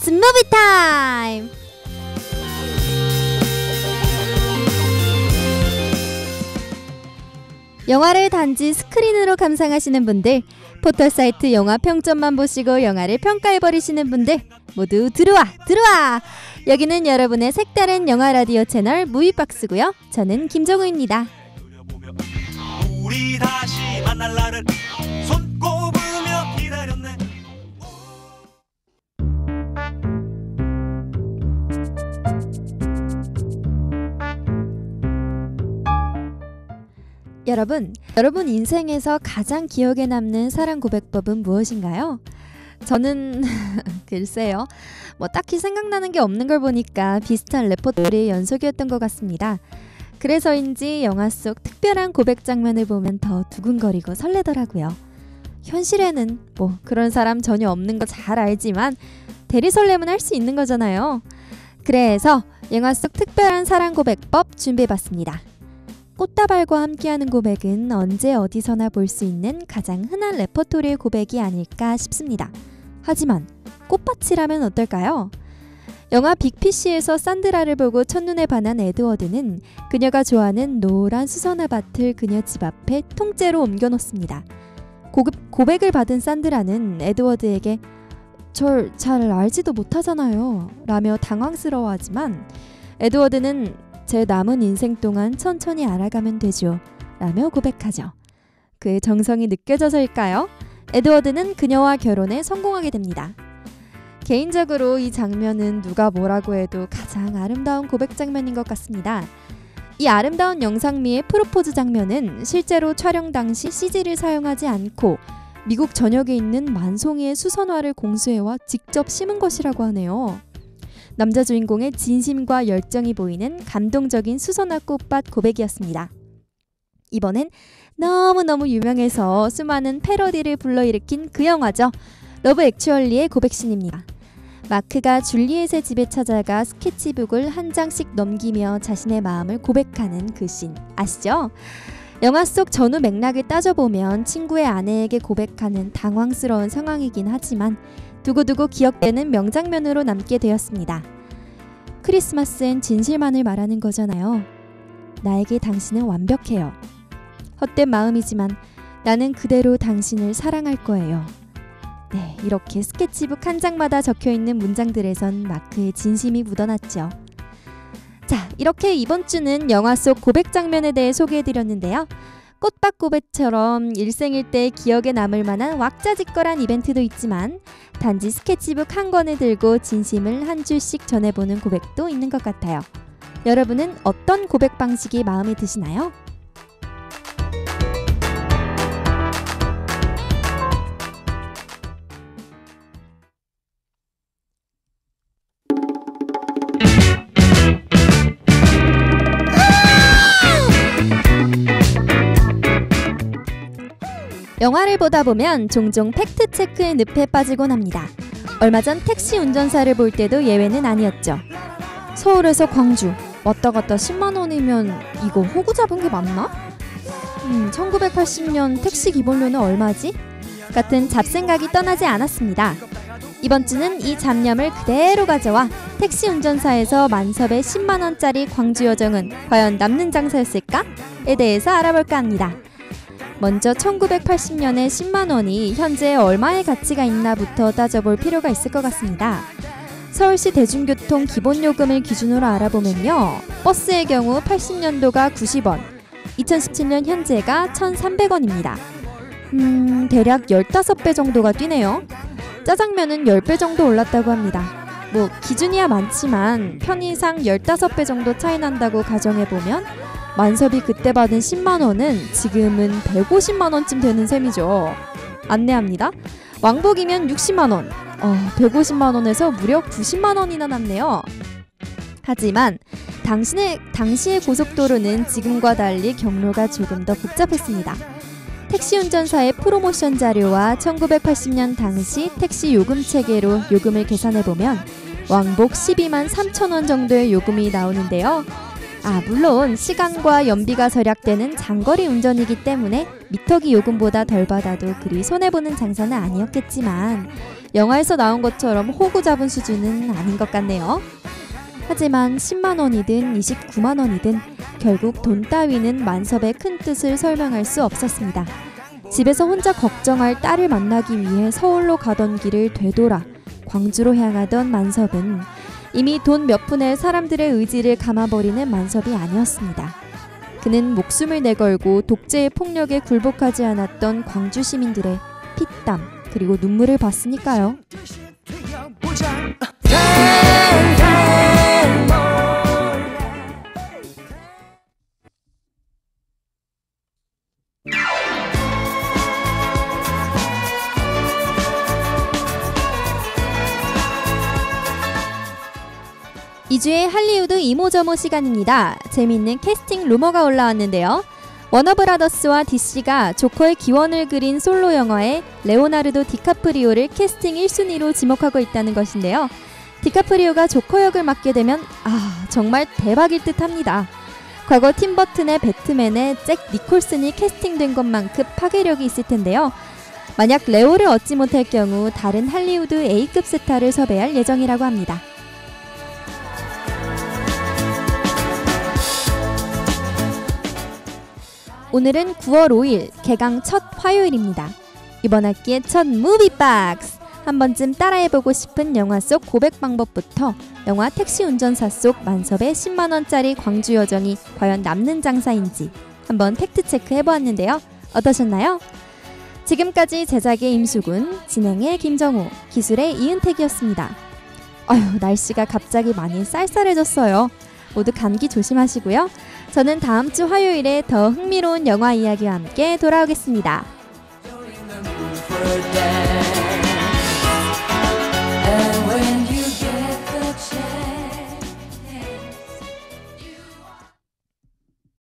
It's movie time! 영화를 단지 스크린으로 감상하시는 분들, 포털사이트 영화 평점만 보시고 영화를 평가해버리시는 분들 모두 들어와! 여기는 여러분의 색다른 영화 라디오 채널 무비박스고요. 저는 김정우입니다. 우리 다시 만날 날을 손꼽으며 기다렸네. 여러분 인생에서 가장 기억에 남는 사랑 고백법은 무엇인가요? 저는 글쎄요. 딱히 생각나는 게 없는 걸 보니까 비슷한 레퍼토리의 연속이었던 것 같습니다. 그래서인지 영화 속 특별한 고백 장면을 보면 더 두근거리고 설레더라고요. 현실에는 그런 사람 전혀 없는 거 잘 알지만 대리 설렘은 할 수 있는 거잖아요. 그래서 영화 속 특별한 사랑 고백법 준비해봤습니다. 꽃다발과 함께하는 고백은 언제 어디서나 볼 수 있는 가장 흔한 레퍼토리의 고백이 아닐까 싶습니다. 하지만 꽃밭이라면 어떨까요? 영화 빅피쉬에서 산드라를 보고 첫눈에 반한 에드워드는 그녀가 좋아하는 노란 수선화밭을 그녀 집 앞에 통째로 옮겨놓습니다. 고백을 받은 산드라는 에드워드에게 절 잘 알지도 못하잖아요 라며 당황스러워하지만 에드워드는 제 남은 인생 동안 천천히 알아가면 되죠 라며 고백하죠. 그의 정성이 느껴져서일까요? 에드워드는 그녀와 결혼에 성공하게 됩니다. 개인적으로 이 장면은 누가 뭐라고 해도 가장 아름다운 고백 장면인 것 같습니다. 이 아름다운 영상미의 프로포즈 장면은 실제로 촬영 당시 CG를 사용하지 않고 미국 전역에 있는 만송이의 수선화를 공수해와 직접 심은 것이라고 하네요. 남자 주인공의 진심과 열정이 보이는 감동적인 수선화 꽃밭 고백이었습니다. 이번엔 너무너무 유명해서 수많은 패러디를 불러일으킨 그 영화죠. 러브 액츄얼리의 고백신입니다. 마크가 줄리엣의 집에 찾아가 스케치북을 한 장씩 넘기며 자신의 마음을 고백하는 그 씬 아시죠? 영화 속 전후 맥락을 따져보면 친구의 아내에게 고백하는 당황스러운 상황이긴 하지만 두고두고 기억되는 명장면으로 남게 되었습니다. 크리스마스엔 진실만을 말하는 거잖아요. 나에게 당신은 완벽해요. 헛된 마음이지만 나는 그대로 당신을 사랑할 거예요. 네, 이렇게 스케치북 한 장마다 적혀있는 문장들에선 마크의 진심이 묻어났죠. 자, 이렇게 이번 주는 영화 속 고백 장면에 대해 소개해드렸는데요. 꽃밭 고백처럼 일생일대 기억에 남을 만한 왁자지껄한 이벤트도 있지만 단지 스케치북 한 권을 들고 진심을 한 줄씩 전해보는 고백도 있는 것 같아요. 여러분은 어떤 고백 방식이 마음에 드시나요? 영화를 보다 보면 종종 팩트체크의 늪에 빠지곤 합니다. 얼마 전 택시 운전사를 볼 때도 예외는 아니었죠. 서울에서 광주 왔다 갔다 10만 원이면 이거 호구 잡은 게 맞나? 1980년 택시 기본료는 얼마지? 같은 잡생각이 떠나지 않았습니다. 이번 주는 이 잡념을 그대로 가져와 택시 운전사에서 만섭의 10만 원짜리 광주 여정은 과연 남는 장사였을까?에 대해서 알아볼까 합니다. 먼저 1980년에 10만 원이 현재 얼마의 가치가 있나부터 따져볼 필요가 있을 것 같습니다. 서울시 대중교통 기본요금을 기준으로 알아보면요. 버스의 경우 80년도가 90원, 2017년 현재가 1,300원입니다. 대략 15배 정도가 뛰네요. 짜장면은 10배 정도 올랐다고 합니다. 기준이야 많지만 편의상 15배 정도 차이 난다고 가정해보면 만섭이 그때 받은 10만원은 지금은 150만원쯤 되는 셈이죠. 안내합니다. 왕복이면 60만원, 150만원에서 무려 90만원이나 남네요. 하지만 당시의 고속도로는 지금과 달리 경로가 조금 더 복잡했습니다. 택시 운전사의 프로모션 자료와 1980년 당시 택시 요금 체계로 요금을 계산해보면 왕복 12만 3천원 정도의 요금이 나오는데요. 물론 시간과 연비가 절약되는 장거리 운전이기 때문에 미터기 요금보다 덜 받아도 그리 손해보는 장사는 아니었겠지만 영화에서 나온 것처럼 호구 잡은 수준은 아닌 것 같네요. 하지만 10만원이든 29만원이든 결국 돈 따위는 만섭의 큰 뜻을 설명할 수 없었습니다. 집에서 혼자 걱정할 딸을 만나기 위해 서울로 가던 길을 되돌아 광주로 향하던 만섭은 이미 돈 몇 푼에 사람들의 의지를 감아버리는 만섭이 아니었습니다. 그는 목숨을 내걸고 독재의 폭력에 굴복하지 않았던 광주 시민들의 피땀 그리고 눈물을 봤으니까요. 이주의 할리우드 이모저모 시간입니다. 재미있는 캐스팅 루머가 올라왔는데요. 워너브라더스와 DC가 조커의 기원을 그린 솔로 영화에 레오나르도 디카프리오를 캐스팅 1순위로 지목하고 있다는 것인데요. 디카프리오가 조커 역을 맡게 되면 정말 대박일 듯합니다. 과거 팀버튼의 배트맨에 잭 니콜슨이 캐스팅된 것만큼 파괴력이 있을 텐데요. 만약 레오를 얻지 못할 경우 다른 할리우드 A급 스타를 섭외할 예정이라고 합니다. 오늘은 9월 5일 개강 첫 화요일입니다. 이번 학기의 첫 무비박스! 한 번쯤 따라해보고 싶은 영화 속 고백 방법부터 영화 택시 운전사 속 만섭의 10만원짜리 광주 여정이 과연 남는 장사인지 한번 팩트체크 해보았는데요. 어떠셨나요? 지금까지 제작의 임수근, 진행의 김정우, 기술의 이은택이었습니다. 날씨가 갑자기 많이 쌀쌀해졌어요. 모두 감기 조심하시고요. 저는 다음 주 화요일에 더 흥미로운 영화 이야기와 함께 돌아오겠습니다.